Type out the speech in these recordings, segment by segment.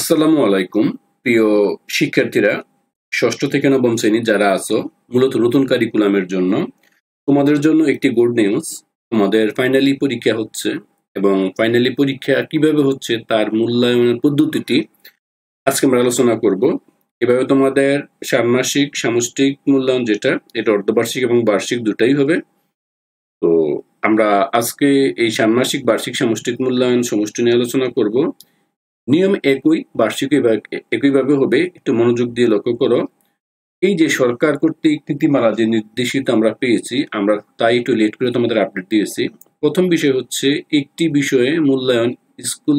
আসসালামু আলাইকুম প্রিয় শিক্ষার্থীরা, ষষ্ঠ থেকে নবম শ্রেণী যারা আছো, মূলত নতুন কারিকুলামের জন্য তোমাদের জন্য একটি গুড নিউজ। তোমাদের ফাইনালি পরীক্ষা হচ্ছে এবং ফাইনালি পরীক্ষা কিভাবে হচ্ছে তার মূল্যায়নের পদ্ধতিটি আজকে আমরা আলোচনা করব। এভাবে তোমাদের ষান্মাসিক সামষ্টিক মূল্যায়ন যেটা, এটা অর্ধবার্ষিক এবং বার্ষিক দুটাই হবে। তো আমরা আজকে এই ষান্মাসিক বার্ষিক সামষ্টিক মূল্যায়ন সমষ্টি নিয়ে আলোচনা করব। নিয়ম একই, বার্ষিক একইভাবে হবে। একটু মনোযোগ দিয়ে লক্ষ্য করো। এই যে সরকার কর্তৃক নীতিমালা যে নির্দেশিত আমরা পেয়েছি, আমরা তাই একটু লেট করে তোমাদের আপডেট দিয়েছি। প্রথম বিষয় হচ্ছে একটি বিষয়ে মূল্যায়ন স্কুল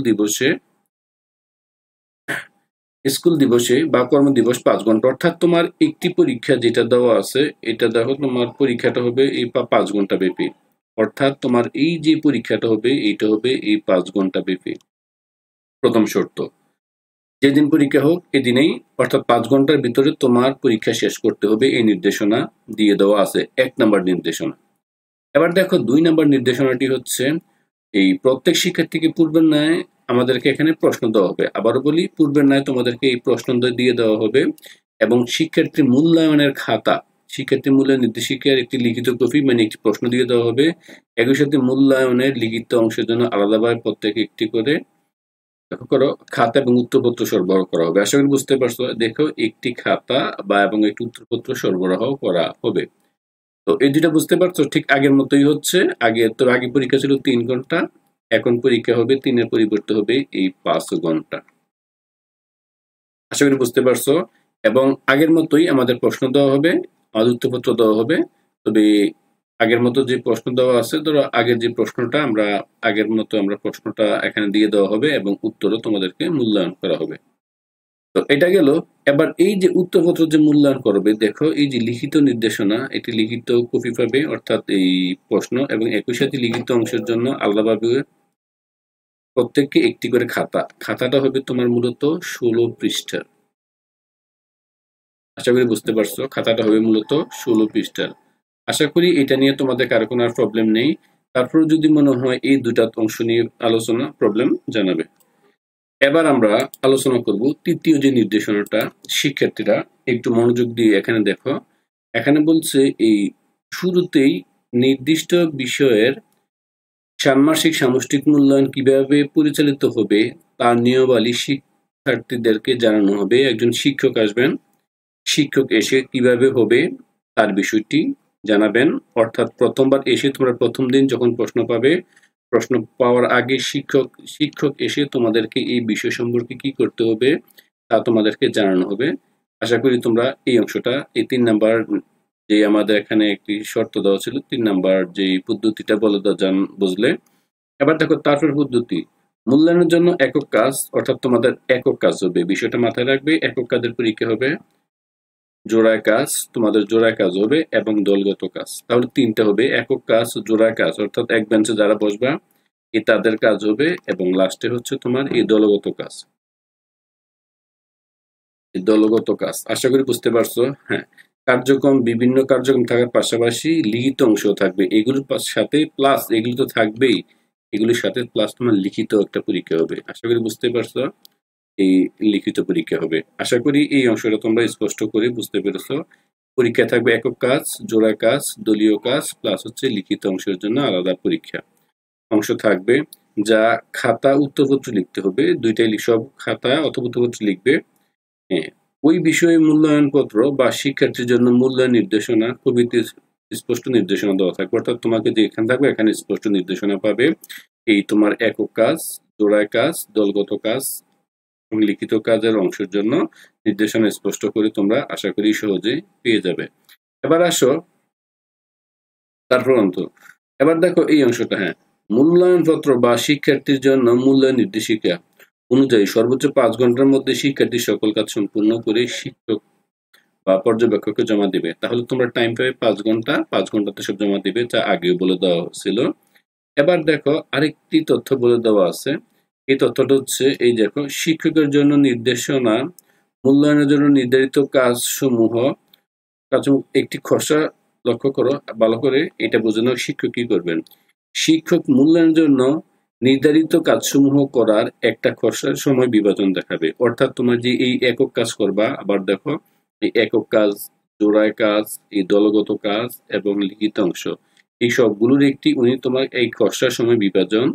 দিবসে বা কর্মদিবস 5 ঘন্টা, অর্থাৎ তোমার একটি পরীক্ষা যেটা দেওয়া আছে, এটা দেখো তোমার পরীক্ষাটা হবে এই 5 ঘন্টা ব্যাপী। অর্থাৎ তোমার এই যে পরীক্ষাটা হবে এইটা হবে এই 5 ঘন্টা ব্যাপী। প্রথম শর্ত, যেদিন পরীক্ষা হোক এদিনেই, অর্থাৎ 5 ঘন্টার ভিতরে তোমার পরীক্ষা শেষ করতে হবে, এই নির্দেশনা দিয়ে দেওয়া আছে 1 নম্বর নির্দেশনা। এবার দেখো 2 নম্বর নির্দেশনাটি হচ্ছে এই প্রত্যেক শিক্ষার্থীকে পূর্বের ন্যায় আমাদেরকে এখানে প্রশ্ন দেওয়া হবে। আবারও বলি, পূর্বের ন্যায় তোমাদেরকে এই প্রশ্ন দিয়ে দেওয়া হবে এবং শিক্ষার্থী মূল্যায়নের খাতা, শিক্ষার্থী মূল্যায়ন নির্দেশিকার একটি লিখিত কপি মানে একটি প্রশ্ন দিয়ে দেওয়া হবে। একই সাথে মূল্যায়নের লিখিত অংশের জন্য আলাদাভাবে প্রত্যেকে একটি করে খাতা এবং উত্তরপত্র সরবরাহ করা হবে। আশা করি বুঝতে পারছো। দেখো, একটি খাতা এবং একটি উত্তরপত্র সরবরাহ করা হবে। তো এই দুটা বুঝতে পারছো, ঠিক আগের মতোই হচ্ছে। আগে পরীক্ষা ছিল 3 ঘন্টা, এখন পরীক্ষা হবে 3-এর পরিবর্তে হবে এই 5 ঘন্টা। আশা করি বুঝতে পারছো। এবং আগের মতোই আমাদের প্রশ্ন দেওয়া হবে, আমাদের উত্তরপত্র দেওয়া হবে। তবে আগের মতো যে প্রশ্ন দেওয়া আছে, ধরো আগের যে প্রশ্নটা আগের মতো আমরা প্রশ্নটা এখানে দিয়ে দেওয়া হবে এবং উত্তরও তোমাদেরকে মূল্যায়ন করা হবে। তো এটা গেল। এবার এই যে উত্তরপত্র যে মূল্যায়ন করবে, দেখো এই যে লিখিত নির্দেশনা, এটি লিখিত কপি পাবে, অর্থাৎ এই প্রশ্ন এবং একই সাথে লিখিত অংশের জন্য আলাদাভাবে প্রত্যেককে একটি করে খাতাটা হবে তোমার মূলত 16 পৃষ্ঠার। আশা করি বুঝতে পারছো, খাতাটা হবে মূলত 16 পৃষ্ঠার। আশা করি এটা নিয়ে তোমাদের কারো কোনো প্রবলেম নেই। তারপর যদি মনে হয় এই দুটা অংশ নিয়ে আলোচনা প্রবলেম জানাবে। এবার আমরা আলোচনা করব তৃতীয় যে নির্দেশনাটা। শিক্ষার্থীরা একটু মনোযোগ দিয়ে এখানে দেখো। এখানে বলছে এই শুরুতেই নির্দিষ্ট বিষয়ের ষান্মাসিক সামষ্টিক মূল্যায়ন কিভাবে পরিচালিত হবে তার নিয়মাবলী শিক্ষার্থীদেরকে জানানো হবে। একজন শিক্ষক আসবেন, শিক্ষক এসে কিভাবে হবে তার বিষয়টি জানাবেন। অর্থাৎ প্রথমবার এসে তোমরা প্রথম দিন যখন প্রশ্ন পাবে, প্রশ্ন পাওয়ার আগে শিক্ষক এসে তোমাদেরকে এই বিষয় সম্পর্কে কি করতে হবে তা তোমাদেরকে জানানো হবে। আশা করি তোমরা এই অংশটা, এই 3 নাম্বার যে আমাদের এখানে একটি শর্ত দেওয়া ছিল, 3 নাম্বার যে পদ্ধতিটা বলে বুঝলে। এবার দেখো তারপর পদ্ধতি, মূল্যায়নের জন্য একক কাজ, অর্থাৎ তোমাদের একক কাজ হবে। বিষয়টা মাথায় রাখবে, একক কাজের পরীক্ষা হবে। জোড়ায় কাজ, তোমাদের জোড়ায় কাজ হবে এবং দলগত কাজ। তাহলে 3টা হবে, একক কাজ, জোড়ায় কাজ, অর্থাৎ এক বেঞ্চে যারা বসবা তাদের কাজ হবে, এবং লাস্টে হচ্ছে তোমার এই দলগত কাজ। আশা করি বুঝতে পারছো। হ্যাঁ, বিভিন্ন কার্যক্রম থাকার পাশাপাশি লিখিত অংশ থাকবে। এগুলোর সাথে প্লাস, এগুলো তো থাকবেই, এগুলোর সাথে প্লাস তোমার লিখিত একটা পরীক্ষা হবে। আশা করি বুঝতে পারছো, এই লিখিত পরীক্ষা হবে। আশা করি এই অংশটা তোমরা স্পষ্ট করে বুঝতে পেরেছো। পরীক্ষা থাকবে একক কাজ, জোড়া কাজ, দলীয় কাজ, প্লাস হচ্ছে লিখিত অংশের জন্য আলাদা পরীক্ষা অংশ থাকবে। যা খাতা উত্তরপত্র লিখতে হবে, দুইটাই সব খাতা অথবা উত্তরপত্র লিখবে। হ্যাঁ, ওই বিষয়ে মূল্যায়নপত্র বা শিক্ষার্থীর জন্য মূল্যায়ন নির্দেশনা প্রভৃতির স্পষ্ট নির্দেশনা দেওয়া থাকবে। অর্থাৎ তোমাকে যেখানে থাকবে এখানে স্পষ্ট নির্দেশনা পাবে। এই তোমার একক কাজ, জোড়ায় কাজ, দলগত কাজ এবং লিখিত কাজের অংশের জন্য নির্দেশনা স্পষ্ট করে তোমরা আশা করি সহজেই পেয়ে যাবে। এবার আসো তারপর এবার দেখো এই অংশটা। হ্যাঁ, মূল্যায়নপত্র বা শিক্ষার্থীর জন্য মূল্যায়ন নির্দেশিকা অনুযায়ী সর্বোচ্চ 5 ঘন্টার মধ্যে শিক্ষার্থী সকল কাজ সম্পূর্ণ করে শিক্ষক বা পর্যবেক্ষককে জমা দিবে। তাহলে তোমরা টাইম পাবে 5 ঘন্টা, 5 ঘন্টাতে সব জমা দিবে, যা আগেও বলে দেওয়া ছিল। এবার দেখো আরেকটি তথ্য বলে দেওয়া আছে। এই তথ্যটা হচ্ছে এই দেখো, শিক্ষকের জন্য নির্দেশনা মূল্যায়নের জন্য নির্ধারিত কাজসমূহ একটি খসড়া লক্ষ্য করো ভালো করে, এটা বোঝানো শিক্ষক কি করবেন। শিক্ষক মূল্যায়নের জন্য নির্ধারিত কাজসমূহ করার একটা খসড়া সময় বিভাজন দেখাবে। অর্থাৎ তোমার যে এই একক কাজ করবা, আবার দেখো এই একক কাজ, জোড়ায় কাজ, এই দলগত কাজ এবং লিখিত অংশ, এই সবগুলোর একটি উনি তোমার এই খসড়া সময় বিভাজন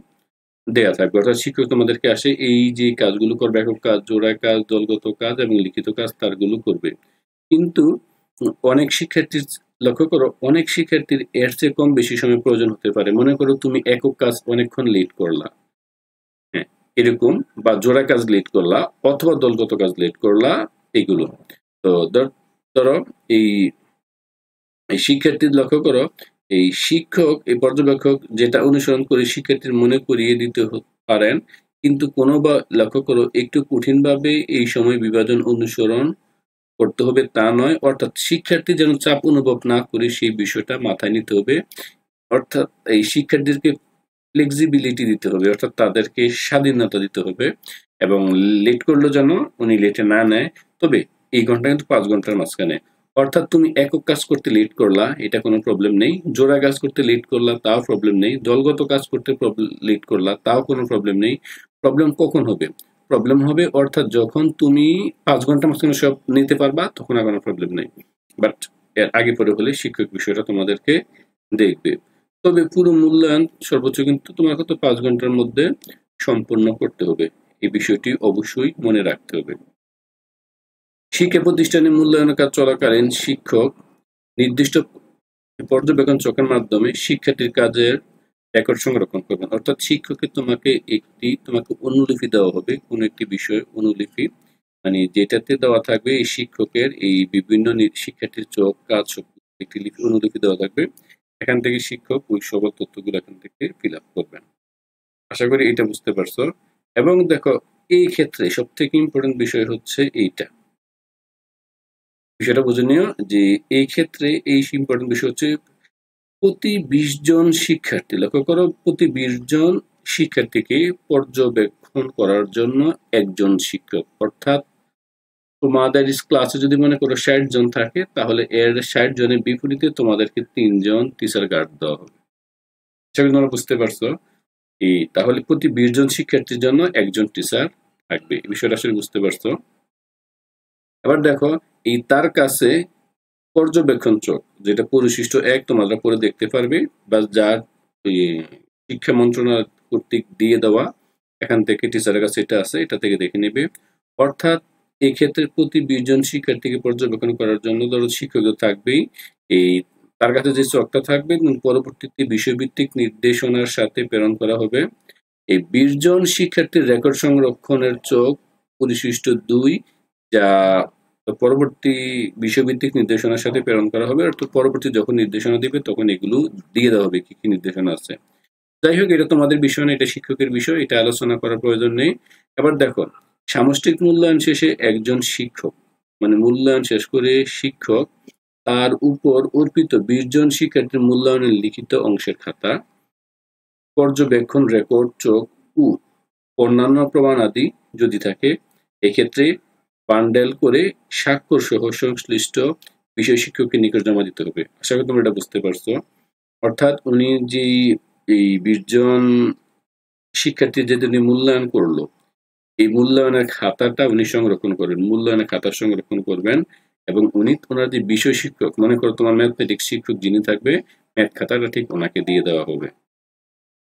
দেয়া থাকবে। অর্থাৎ শিক্ষক তোমাদেরকে আসে এই যে কাজগুলো করবে, একক কাজ, জোড়ায় কাজ, দলগত কাজ এবং লিখিত কাজ তারগুলো করবে। কিন্তু অনেক শিক্ষার্থীর, লক্ষ্য করো, অনেক শিক্ষার্থীর এর চেয়ে কম বেশি সময় প্রয়োজন হতে পারে। মনে করো তুমি একক কাজ অনেকক্ষণ লেট করলা, হ্যাঁ, এরকম, বা জোড়া কাজ লেট করলা অথবা দলগত কাজ লেট করলা, এগুলো। তো ধরো এই শিক্ষার্থীর, লক্ষ্য করো, এই শিক্ষক, এই পর্যবেক্ষক যেটা অনুসরণ করে শিক্ষার্থীর মনে করিয়ে দিতে পারেন, কিন্তু কোনো বা, লক্ষ্য করো, একটু কঠিনভাবে এই সময় বিভাজন অনুসরণ করতে হবে তা নয়। অর্থাৎ শিক্ষার্থী যেন চাপ অনুভব না করে সেই বিষয়টা মাথায় নিতে হবে। অর্থাৎ এই শিক্ষার্থীদেরকে ফ্লেক্সিবিলিটি দিতে হবে, অর্থাৎ তাদেরকে স্বাধীনতা দিতে হবে, এবং লেট করলেও যেন উনি লেটে না নেয়। তবে এই ঘন্টা কিন্তু 5 ঘন্টার মাঝখানে। অর্থাৎ তুমি একক কাজ করতে লেট করলা, এটা কোনো প্রবলেম নেই। জোড়া কাজ করতে লেট করলা, তাও প্রবলেম নেই। দলগত কাজ করতে লেট করলা, তাও কোনো প্রবলেম নেই। প্রবলেম কখন হবে? প্রবলেম হবে অর্থাৎ যখন তুমি 5 ঘন্টার মাঝখানে সব নিতে পারবা, তখন আর কোনো প্রবলেম নেই। বাট এর আগে পরে হলে শিক্ষক বিষয়টা তোমাদেরকে দেখবে। তবে পুরো মূল্যায়ন সর্বোচ্চ কিন্তু তোমাকে তো 5 ঘন্টার মধ্যে সম্পূর্ণ করতে হবে। এই বিষয়টি অবশ্যই মনে রাখতে হবে। শিক্ষা প্রতিষ্ঠানে মূল্যায়ন কাজ চলাকালীন শিক্ষক নির্দিষ্ট পর্যবেক্ষণ চকের মাধ্যমে শিক্ষার্থীর কাজের রেকর্ড সংরক্ষণ করবেন। অর্থাৎ শিক্ষকের তোমাকে অনুলিপি দেওয়া হবে, কোনো একটি বিষয় অনুলিপি, মানে যেটাতে দেওয়া থাকবে এই শিক্ষকের এই বিভিন্ন শিক্ষার্থীর চোখ, কাজ, একটি অনুলিপি দেওয়া থাকবে। এখান থেকে শিক্ষক ওই সকল তথ্যগুলো এখান থেকে ফিল আপ করবেন। আশা করি এটা বুঝতে পারছো। এবং দেখো, এই ক্ষেত্রে সব থেকে ইম্পর্টেন্ট বিষয় হচ্ছে এইটা, বিষয়টা বুঝে নিও যে এই ক্ষেত্রে এই ইম্পর্টেন্ট বিষয় হচ্ছে প্রতি 20 জন শিক্ষার্থী, লক্ষ্য করো, প্রতি 20 জন শিক্ষার্থীকে পর্যবেক্ষণ করার জন্য একজন শিক্ষক। অর্থাৎ তোমাদের ক্লাসে যদি মনে করো 60 জন থাকে, তাহলে এর 60 জনের বিপরীতে তোমাদেরকে 3 জন টিচার গার্ড দেওয়া হবে। সেটা তোমরা বুঝতে পারছো। তাহলে প্রতি 20 জন শিক্ষার্থীর জন্য একজন টিচার থাকবে। এই বিষয়টা আসলে বুঝতে পারছো। এবার দেখো, তার কাছে পর্যবেক্ষণ চোখ, যেটা পরিশিষ্ট 1 তোমরা পরে দেখতে পারবে, বা যার শিক্ষা মন্ত্রণালয় কর্তৃক দিয়ে দেওয়া, এখান থেকে টিচারের কাছে এটা আছে, এটা থেকে দেখে নেবে। অর্থাৎ এই ক্ষেত্রে প্রতি 20 জন শিক্ষার্থীকে পর্যবেক্ষণ করার জন্য ধরো শিক্ষক থাকবেই, তার কাছে যে চকটা থাকবে পরবর্তীতে বিষয়ভিত্তিক নির্দেশনার সাথে প্রেরণ করা হবে। এই 20 জন শিক্ষার্থীর রেকর্ড সংরক্ষণের চোখ পরিশিষ্ট 2, যা পরবর্তী বিষয়ভিত্তিক নির্দেশনার সাথে প্রেরণ করা হবে। অর্থাৎ পরবর্তী যখন নির্দেশনা দিবে তখন এগুলো দিয়ে দেওয়া হবে, কি কি নির্দেশনা আছে। যাই হোক, এটা তোমাদের বিষয় না, এটা শিক্ষকের বিষয়, এটা আলোচনা করার প্রয়োজন নেই। এবার দেখো, সামষ্টিক মূল্যায়ন শেষে একজন শিক্ষক, মানে মূল্যায়ন শেষ করে শিক্ষক তার উপর অর্পিত 20 জন শিক্ষার্থীর মূল্যায়নের লিখিত অংশের খাতা, পর্যবেক্ষণ রেকর্ড চোখ ও অন্যান্য প্রমাণাদি যদি থাকে, এক্ষেত্রে বান্ডেল করে স্বাক্ষর সহ সংশ্লিষ্ট বিষয় শিক্ষকের নিকট জমা দিতে হবে। আশা করি তোমরা এটা বুঝতে পারছো। অর্থাৎ উনি যে এই 20 জন শিক্ষার্থী যে উনি মূল্যায়ন করলো, এই মূল্যায়নের খাতাটা উনি সংরক্ষণ করবেন, মূল্যায়নের খাতা সংরক্ষণ করবেন, এবং ওনার যে বিষয় শিক্ষক, মনে করো তোমার ম্যাথমেটিক্স শিক্ষক যিনি থাকবে, ম্যাথ খাতাটা ঠিক ওনাকে দিয়ে দেওয়া হবে।